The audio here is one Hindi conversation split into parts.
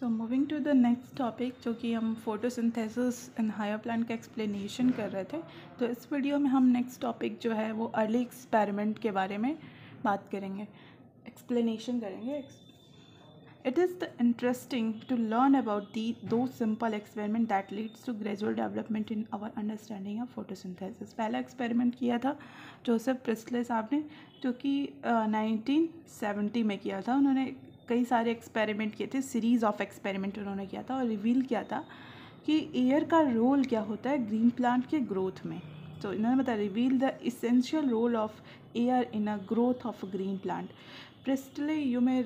So moving to the next topic, जो कि हम फोटोसिंथेसिस इन हायर प्लांट का एक्सप्लेनेशन कर रहे थे। तो इस वीडियो में हम नेक्स्ट टॉपिक जो है वो अर्ली एक्सपेरिमेंट के बारे में बात करेंगे, एक्सप्लेनेशन करेंगे। It is the interesting to learn about those simple experiment that leads to gradual development in our understanding of photosynthesis। पहला एक्सपेरिमेंट किया था जोसेफ प्रिस्ले साहब ने, जो कि 1970 में किया था। उन्होंने कई सारे एक्सपेरिमेंट किए थे, सीरीज़ ऑफ एक्सपेरिमेंट उन्होंने किया था और रिवील किया था कि एयर का रोल क्या होता है ग्रीन प्लांट के ग्रोथ में। तो इन्होंने बताया reveal the essential role of air in a growth of green plant. Priestley you may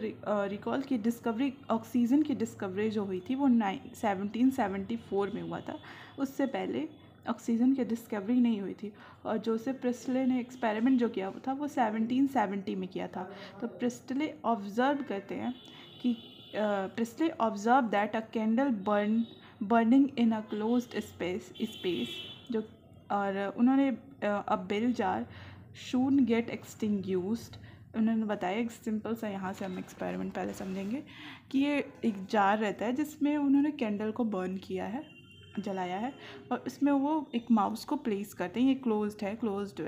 recall की डिस्कवरी, ऑक्सीजन की डिस्कवरी जो हुई थी वो 1774 में हुआ था। उससे पहले ऑक्सीजन की डिस्कवरी नहीं हुई थी। और जोसेफ प्रिस्टले ने एक्सपेरिमेंट जो किया था वो 1770 में किया था। तो प्रिस्टले ऑब्जर्व करते हैं कि Presley observe that a candle burning in a closed space जो, और उन्होंने अ बेल जार शूड गेट एक्सटिंग्यूस्ड। उन्होंने बताया एक सिंपल सा, यहाँ से हम एक्सपेरिमेंट पहले समझेंगे कि ये एक जार रहता है जिसमें उन्होंने कैंडल को बर्न किया है, जलाया है, और इसमें वो एक माउस को प्लेस करते हैं। ये क्लोज्ड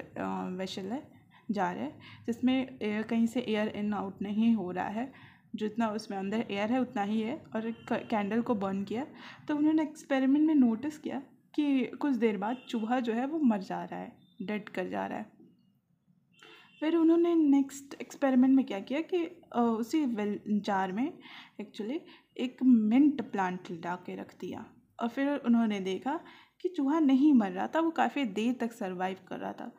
वेसल है, जार है, जिसमें एयर, कहीं से एयर इन आउट नहीं हो रहा है, जितना उसमें अंदर एयर है उतना ही है, और कैंडल को बर्न किया। तो उन्होंने एक्सपेरिमेंट में नोटिस किया कि कुछ देर बाद चूहा जो है वो मर जा रहा है, डेड कर जा रहा है। फिर उन्होंने नेक्स्ट एक्सपेरिमेंट में क्या किया कि उसी वेल जार में एक्चुअली एक मिंट प्लांट ला के रख दिया, और फिर उन्होंने देखा कि चूहा नहीं मर रहा था, वो काफ़ी देर तक सरवाइव कर रहा था।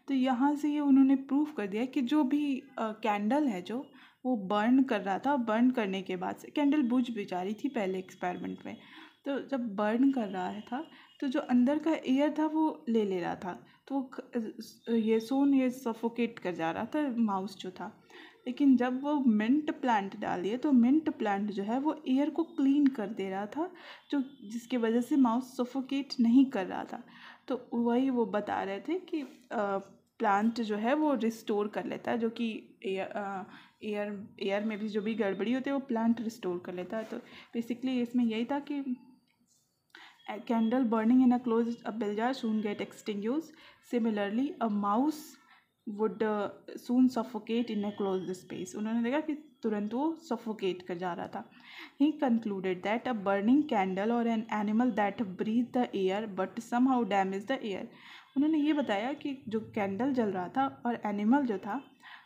तो यहाँ से ये उन्होंने प्रूव कर दिया कि जो भी कैंडल है जो वो बर्न कर रहा था, बर्न करने के बाद से कैंडल बुझ भी जा रही थी पहले एक्सपेरिमेंट में। तो जब बर्न कर रहा था तो जो अंदर का एयर था वो ले रहा था, तो ये सफोकेट कर जा रहा था माउस जो था। लेकिन जब वो मिंट प्लांट डालिए तो मिंट प्लांट जो है वो एयर को क्लीन कर दे रहा था, जो जिसकी वजह से माउस सफोकेट नहीं कर रहा था। तो वही वो बता रहे थे कि प्लांट जो है वो रिस्टोर कर लेता है, जो कि एयर में भी जो भी गड़बड़ी होती है वो प्लांट रिस्टोर कर लेता है। तो बेसिकली इसमें यही था कि a candle burning in a closed bell jar soon get extinguished. Similarly, a mouse would soon suffocate in a closed space. उन्होंने देखा कि तुरंत वो suffocate कर जा रहा था। He concluded that a burning candle or an animal that breathed the air but somehow damaged the air. उन्होंने ये बताया कि जो कैंडल जल रहा था और एनिमल जो था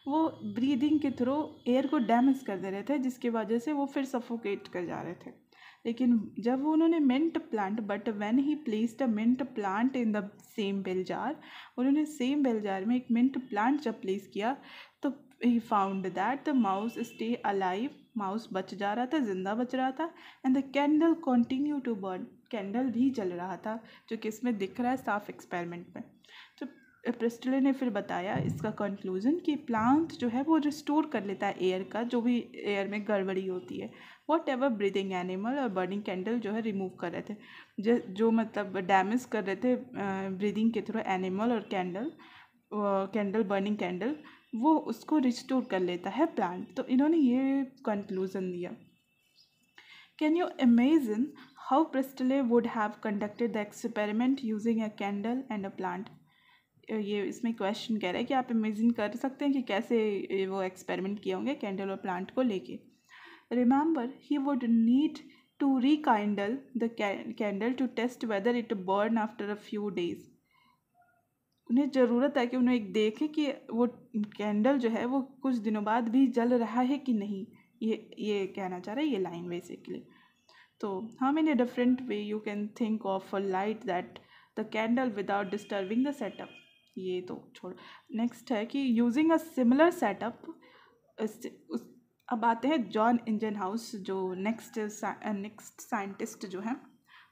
वो ब्रीदिंग के थ्रू एयर को डैमेज कर दे रहे थे, जिसकी वजह से वो फिर सफोकेट कर जा रहे थे। लेकिन जब उन्होंने mint plant, but when he placed a mint plant in the same bell jar, उन्होंने सेम बेल जार में एक मिंट प्लांट जब प्लेस किया तो he found that the mouse stay alive, माउस बच जा रहा था, जिंदा बच रहा था, and the candle continue to burn, candle भी जल रहा था, जो कि इसमें दिख रहा है साफ एक्सपेरिमेंट में। तो प्रिस्टले ने फिर बताया इसका कंक्लूजन कि प्लांट जो है वो रिस्टोर कर लेता है एयर का, जो भी एयर में गड़बड़ी होती है। वॉट एवर ब्रीदिंग एनिमल और बर्निंग कैंडल जो है रिमूव कर रहे थे, जो मतलब डैमेज कर रहे थे ब्रीदिंग के थ्रू एनिमल और कैंडल बर्निंग कैंडल, वो उसको रिस्टोर कर लेता है प्लांट। तो इन्होंने ये कंक्लूजन दिया। Can you imagine how Presley would have conducted the experiment using a candle and a plant. ये इसमें क्वेश्चन कह रहा है कि आप इमेजिन कर सकते हैं कि कैसे वो एक्सपेरिमेंट किए होंगे कैंडल और प्लांट को लेके। Remember he would need to rekindle the candle to test whether it burn after a few days. उन्हें ज़रूरत है कि उन्हें एक देखें कि वो कैंडल जो है वो कुछ दिनों बाद भी जल रहा है कि नहीं। ये कहना चाह रहा है ये लाइन बेसिकली। तो how in a different way you can think of a light that the candle without disturbing the setup. ये तो छोड़, नेक्स्ट है कि यूजिंग अ सिमिलर सेटअप। अब आते हैं जॉन इंजनहाउस, जो नेक्स्ट साइंटिस्ट जो हैं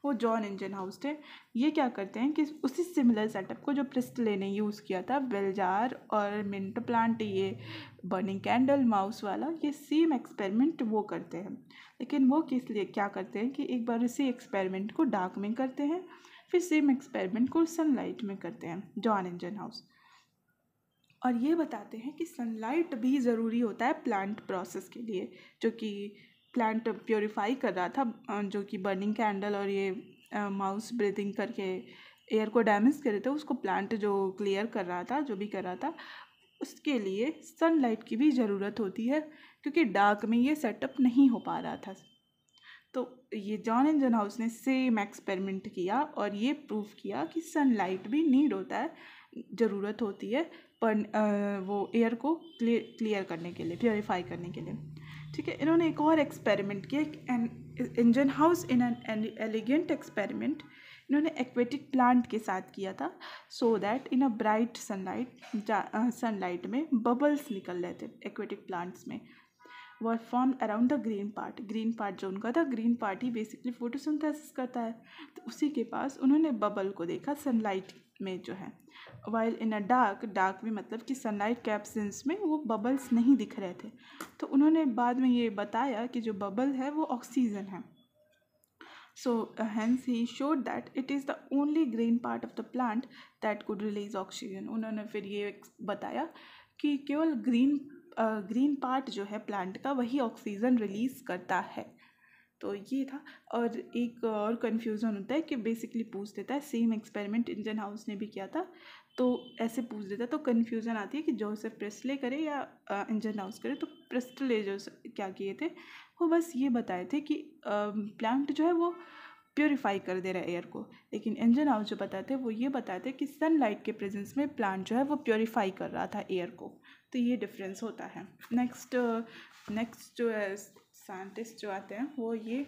वो जॉन इंजनहाउस थे। ये क्या करते हैं कि उसी सिमिलर सेटअप को जो प्रिस्टले ने यूज़ किया था, बेल जार और मिंट प्लांट, ये बर्निंग कैंडल, माउस वाला, ये सेम एक्सपेरिमेंट वो करते हैं। लेकिन वो किस लिए क्या करते हैं कि एक बार इसी एक्सपेरिमेंट को डार्क में करते हैं, फिर सेम एक्सपेरिमेंट को सनलाइट में करते हैं, जॉन इंजनहाउस। और ये बताते हैं कि सनलाइट भी ज़रूरी होता है प्लांट प्रोसेस के लिए, जो कि प्लांट प्योरीफाई कर रहा था, जो कि बर्निंग कैंडल और ये माउस ब्रीदिंग करके एयर को डैमेज करे थे, उसको प्लांट जो क्लियर कर रहा था, जो भी कर रहा था, उसके लिए सनलाइट की भी ज़रूरत होती है, क्योंकि डार्क में ये सेटअप नहीं हो पा रहा था। तो ये जॉन इंजनहाउस ने सेम एक्सपेरिमेंट किया और ये प्रूव किया कि सनलाइट भी नीड होता है, ज़रूरत होती है पर वो एयर को क्लियर करने के लिए, प्योरीफाई करने के लिए। ठीक है, इन्होंने एक और एक्सपेरिमेंट किया, Ingenhousz in an elegant experiment इन्होंने एक्वेटिक प्लांट के साथ किया था, so that in a bright sunlight में बबल्स निकल रहे थे एक्वेटिक प्लांट्स में, were form around the green part जो उनका था, ग्रीन पार्ट ही बेसिकली फोटोसिंथेसिस करता है, तो उसी के पास उन्होंने बबल को देखा सनलाइट में जो है, वाइल इन अ डार्क में मतलब कि सनलाइट के एब्सेंस में वो बबल्स नहीं दिख रहे थे। तो उन्होंने बाद में ये बताया कि जो बबल है वो ऑक्सीजन है। So hence he showed that it is the only green part of the plant that could release oxygen. उन्होंने फिर ये बताया कि केवल ग्रीन पार्ट जो है प्लांट का वही ऑक्सीजन रिलीज करता है। तो ये था। और एक और कन्फ्यूज़न होता है कि बेसिकली पूछ देता है, सेम एक्सपेरिमेंट इंजनहाउस ने भी किया था, तो ऐसे पूछ देता है तो कन्फ्यूज़न आती है कि जोसेफ प्रेस्ले करे या इंजनहाउस करे। तो प्रेस्ले जो क्या किए थे, वो बस ये बताए थे कि प्लांट जो है वो प्योरीफाई कर दे रहा है एयर को, लेकिन इंजनहाउस जो बताते हैं वो ये बताते हैं कि सनलाइट के प्रेजेंस में प्लांट जो है वो प्योरीफाई कर रहा था एयर को। तो ये डिफरेंस होता है। नेक्स्ट जो है साइंटिस्ट जो आते हैं वो ये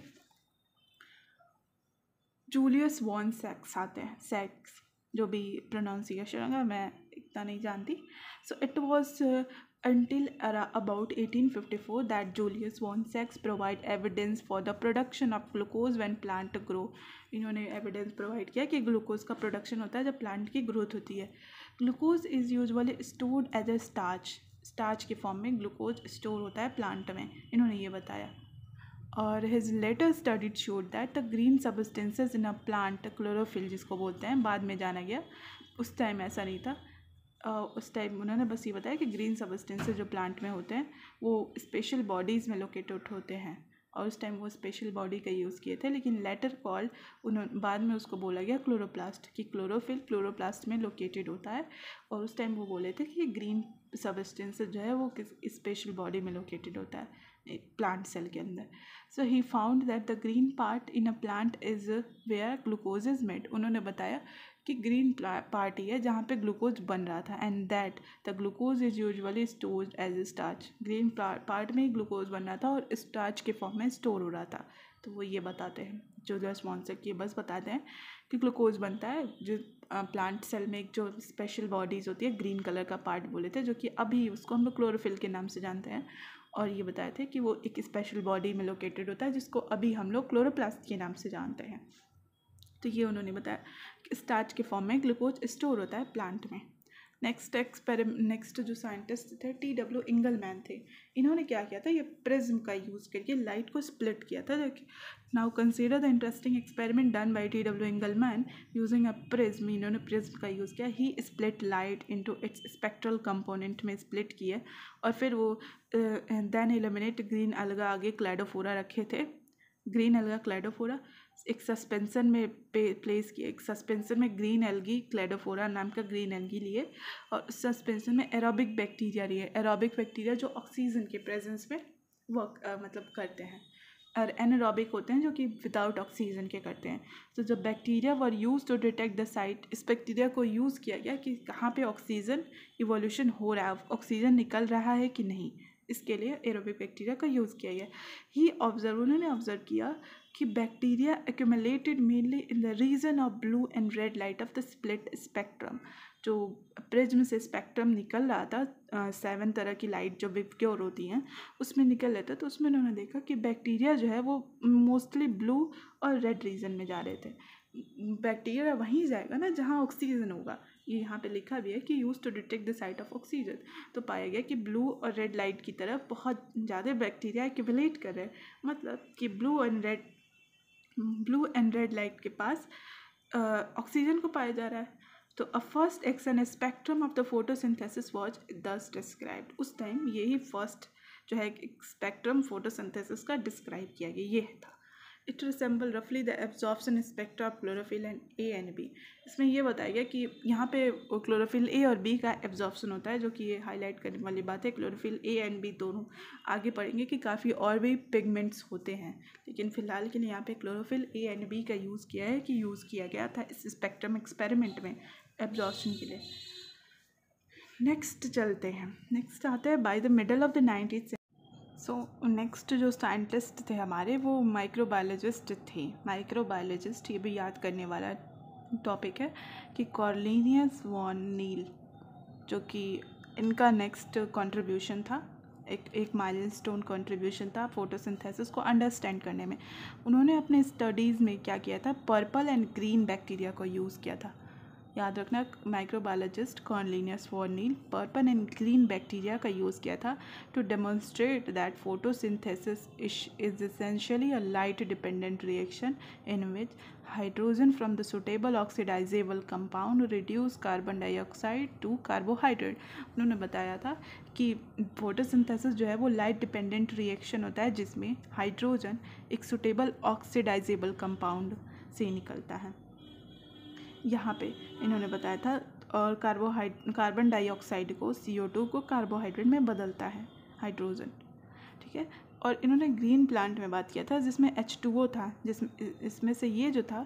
जूलियस वॉन सैक्स आते हैं, सैक्स जो भी प्रोनाउंसिएशन होगा मैं इतना नहीं जानती। So it was until about 1854 that Julius von Sachs provide evidence for the production of glucose when plant grow. इन्होंने एविडेंस प्रोवाइड किया कि ग्लूकोज का प्रोडक्शन होता है जब प्लांट की ग्रोथ होती है। Glucose is usually stored as a starch के फॉर्म में ग्लूकोज स्टोर होता है प्लांट में, इन्होंने ये बताया। और his later studied showed that the green substances in a plant, chlorophyll जिसको बोलते हैं, बाद में जाना गया, उस टाइम ऐसा नहीं था। उस टाइम उन्होंने बस ये बताया कि ग्रीन सबस्टेंसेज जो प्लांट में होते हैं वो स्पेशल बॉडीज़ में लोकेटेड होते हैं, और उस टाइम वो स्पेशल बॉडी का यूज़ किए थे। लेकिन लेटर कॉल्ड उन्होंने बाद में उसको बोला गया क्लोरोप्लास्ट, कि क्लोरोफिल क्लोरोप्लास्ट में लोकेटेड होता है, और उस टाइम वो बोले थे कि ग्रीन सबस्टेंसेज जो है वो किस स्पेशल बॉडी में लोकेटेड होता है प्लांट सेल के अंदर। So he found that the green part in a plant is where glucose is made. उन्होंने बताया कि ग्रीन पार्ट ही है जहाँ पे ग्लूकोज बन रहा था, and that the glucose is usually stored as starch. Green part में ही ग्लूकोज बन रहा था और स्टार्च के फॉर्म में स्टोर हो रहा था। तो वो ये बताते हैं जूलियस वॉन सैक्स, ये बस बताते हैं कि ग्लूकोज बनता है जो प्लांट सेल में एक जो स्पेशल बॉडीज़ होती है, ग्रीन कलर का पार्ट बोले थे, जो कि अभी उसको हम लोग क्लोरोफिल के नाम से जानते हैं, और ये बताए थे कि वो एक स्पेशल बॉडी में लोकेटेड होता है जिसको अभी हम लोग क्लोरोप्लास्ट के नाम से जानते हैं। तो ये उन्होंने बताया कि स्टार्च के फॉर्म में ग्लूकोज स्टोर होता है प्लांट में। नेक्स्ट जो साइंटिस्ट थे TW इंगलमैन थे। इन्होंने क्या किया था, ये प्रिज्म का यूज़ करके लाइट को स्प्लिट किया था। Now consider the interesting experiment done by TW Engelmann using a prism. इन्होंने प्रिज्म का यूज़ किया, he split light into its spectral component में स्प्लिट किए, और फिर वो देन एलिमिनेट ग्रीन अलगा आगे क्लैडोफोरा रखे थे, ग्रीन अलगा क्लैडोफोरा एक सस्पेंशन में प्लेस किए, एक सस्पेंशन में ग्रीन एल्गी क्लैडोफोरा नाम का ग्रीन एल्गी लिए, और उस सस्पेंशन में एरोबिक बैक्टीरिया लिए। एरोबिक बैक्टीरिया जो ऑक्सीजन के प्रेजेंस में वर्क मतलब करते हैं, और एनारोबिक होते हैं जो कि विदाउट ऑक्सीजन के करते हैं। तो जब bacteria were used to detect the site, इस बैक्टीरिया को यूज़ किया गया कि कहाँ पे ऑक्सीजन इवोल्यूशन हो रहा है, ऑक्सीजन निकल रहा है कि नहीं, इसके लिए एरोबिक बैक्टीरिया का यूज़ किया गया। उन्होंने ऑब्जर्व किया कि bacteria accumulated mainly in the region of blue and red light of the split spectrum. जो प्रिज्म से स्पेक्ट्रम निकल रहा था, 7 तरह की लाइट जो विक्योर होती हैं उसमें निकल रहा था, तो उसमें उन्होंने देखा कि बैक्टीरिया जो है वो मोस्टली ब्लू और रेड रीजन में जा रहे थे। बैक्टीरिया वहीं जाएगा ना जहाँ ऑक्सीजन होगा, ये यहाँ पे लिखा भी है कि use to detect the site of oxygen. तो पाया गया कि ब्लू और रेड लाइट की तरफ बहुत ज़्यादा बैक्टीरिया एक्यूमुलेट कर रहे हैं, मतलब कि ब्लू एंड रेड लाइट के पास ऑक्सीजन को पाया जा रहा है। तो a first action spectrum of the photosynthesis was दस डिस्क्राइब्ड। उस टाइम यही फर्स्ट जो है एक स्पेक्ट्रम फोटोसिंथेसिस का डिस्क्राइब किया गया, ये था। इट रिसेंबल रफली the absorption spectra of chlorophyll and A and B. इसमें ये बताया गया कि यहाँ पे क्लोरोफिल ए और बी का एब्जॉर्प्शन होता है, जो कि ये हाईलाइट करने वाली बात है। क्लोरोफिल ए एंड बी दोनों आगे पढ़ेंगे कि काफ़ी और भी पिगमेंट्स होते हैं, लेकिन फिलहाल के लिए यहाँ पे क्लोरोफिल ए एंड बी का यूज़ किया गया था इस स्पेक्ट्रम एक्सपेरिमेंट में एब्जॉर्प्शन के लिए। नेक्स्ट चलते हैं, नेक्स्ट आता है by the middle of the 19th। So next जो साइंटिस्ट थे हमारे वो माइक्रोबायोलॉजिस्ट थे। माइक्रोबायोलॉजिस्ट, ये भी याद करने वाला टॉपिक है कि कॉर्लिनियस वॉन नील, जो कि इनका नेक्स्ट कंट्रीब्यूशन था, एक माइलस्टोन कंट्रीब्यूशन था फोटोसिंथेसिस को अंडरस्टैंड करने में। उन्होंने अपने स्टडीज़ में क्या किया था, पर्पल एंड ग्रीन बैक्टीरिया को यूज़ किया था। याद रखना, microbiologist Cornelius van Niel purple and green bacteria का यूज़ किया था to demonstrate that photosynthesis is essentially a light dependent reaction in which hydrogen from the suitable oxidisable compound reduce carbon dioxide to carbohydrate. उन्होंने बताया था कि फोटोसिंथेसिस जो है वो लाइट डिपेंडेंट रिएक्शन होता है जिसमें हाइड्रोजन एक सुटेबल ऑक्सीडाइजेबल कंपाउंड से निकलता है। यहाँ पे इन्होंने बताया था, और कार्बन डाइऑक्साइड को CO2 को कार्बोहाइड्रेट में बदलता है हाइड्रोजन, ठीक है। और इन्होंने ग्रीन प्लांट में बात किया था जिसमें H2O था, इसमें से ये जो था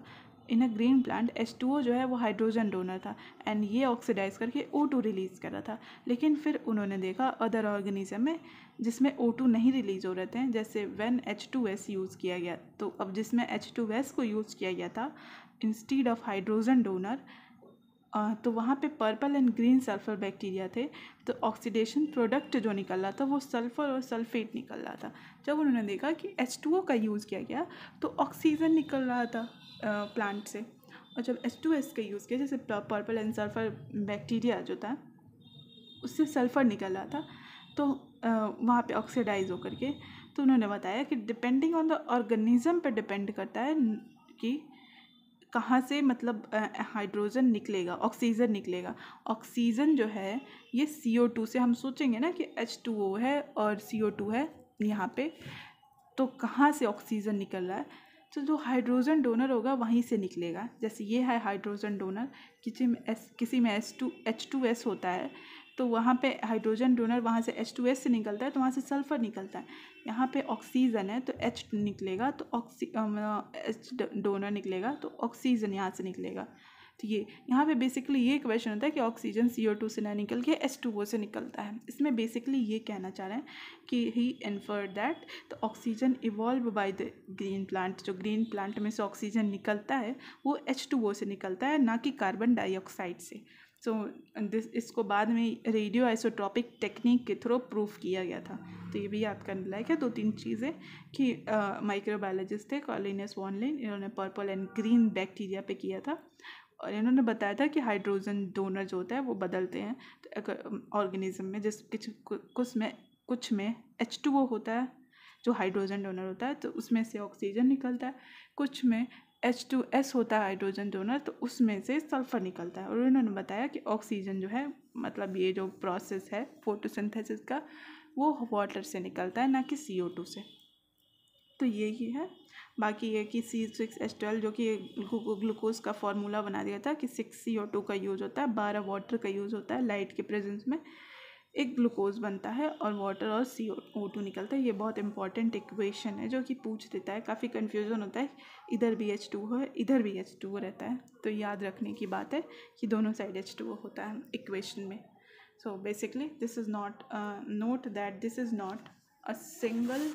इन अ ग्रीन प्लांट H2O जो है वो हाइड्रोजन डोनर था एंड ये ऑक्सीडाइज करके O2 रिलीज़ कर रहा था। लेकिन फिर उन्होंने देखा अदर ऑर्गेनिज्म में जिसमें O2 नहीं रिलीज़ हो रहे थे, जैसे व्हेन H2S यूज़ किया गया, तो अब जिसमें H2S को यूज़ किया गया था इंस्टीड ऑफ हाइड्रोजन डोनर, तो वहाँ पे purple and green sulphur bacteria थे, तो ऑक्सीडेशन प्रोडक्ट जो निकल रहा था वो सल्फर और सल्फेट निकल रहा था। जब उन्होंने देखा कि H2O का यूज़ किया गया तो ऑक्सीजन निकल रहा था प्लांट से, और जब H2S का यूज़ किया, जैसे पर्पल एंड सल्फर बैक्टीरिया जो था उससे सल्फ़र निकल रहा था, तो वहाँ पे ऑक्सीडाइज होकर के, तो उन्होंने बताया कि डिपेंडिंग ऑन द ऑर्गेनिज्म पे डिपेंड करता है कि कहाँ से मतलब हाइड्रोजन निकलेगा, ऑक्सीजन निकलेगा। ऑक्सीजन जो है ये CO2 से, हम सोचेंगे ना कि H2O है और CO2 है यहाँ पे, तो कहाँ से ऑक्सीजन निकल रहा है, तो जो हाइड्रोजन डोनर होगा वहीं से निकलेगा। जैसे ये है हाइड्रोजन डोनर, किसी में H2S होता है, तो वहाँ पे हाइड्रोजन डोनर वहाँ से H2S से निकलता है, तो वहाँ से सल्फ़र निकलता है। यहाँ पे ऑक्सीजन है तो H निकलेगा, तो H डोनर निकलेगा, तो ऑक्सीजन यहाँ से निकलेगा। तो ये यहाँ पे बेसिकली ये क्वेश्चन होता है कि ऑक्सीजन CO2 से ना निकल के H2O से निकलता है। इसमें बेसिकली ये कहना चाह रहे हैं कि he inferred that the oxygen evolve by the green plant, जो ग्रीन प्लांट में से ऑक्सीजन निकलता है वो H2O से निकलता है, ना कि कार्बन डाइऑक्साइड से। सो इसको बाद में रेडियो आइसोटॉपिक टेक्निक के थ्रू प्रूफ किया गया था। तो ये भी याद करने लायक है, 2-3 चीज़ें कि माइक्रोबायोलॉजिस्ट थे कॉर्लिनियस वॉन नील, इन्होंने पर्पल एंड ग्रीन बैक्टीरिया पे किया था, और इन्होंने बताया था कि हाइड्रोजन डोनर जो होता है वो बदलते हैं तो ऑर्गेनिज्म में, जिस कुछ में H2O होता है जो हाइड्रोजन डोनर होता है, तो उसमें से ऑक्सीजन निकलता है, कुछ में H2S होता है हाइड्रोजन डोनर, तो उसमें से सल्फ़र निकलता है। और उन्होंने बताया कि ऑक्सीजन जो है, मतलब ये जो प्रोसेस है फोटोसिंथेसिस का, वो वाटर से निकलता है, ना कि CO2 से। तो यही है। बाकी ये कि C6H12 जो कि ग्लूकोज का फॉर्मूला बना दिया था कि 6 CO2 का यूज़ होता है, 12 वाटर का यूज़ होता है, लाइट के प्रेजेंस में एक ग्लूकोज बनता है और वाटर और CO2 निकलता है। ये बहुत इंपॉर्टेंट इक्वेशन है जो कि पूछ देता है, काफ़ी कन्फ्यूज़न होता है, इधर भी H2O है, इधर भी H2O रहता है, तो याद रखने की बात है कि दोनों साइड H2O होता है इक्वेशन में। So basically this is not, note that this is not a single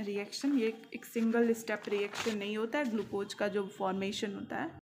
reaction, ये एक सिंगल स्टेप रिएक्शन नहीं होता है ग्लूकोज का जो फॉर्मेशन होता है।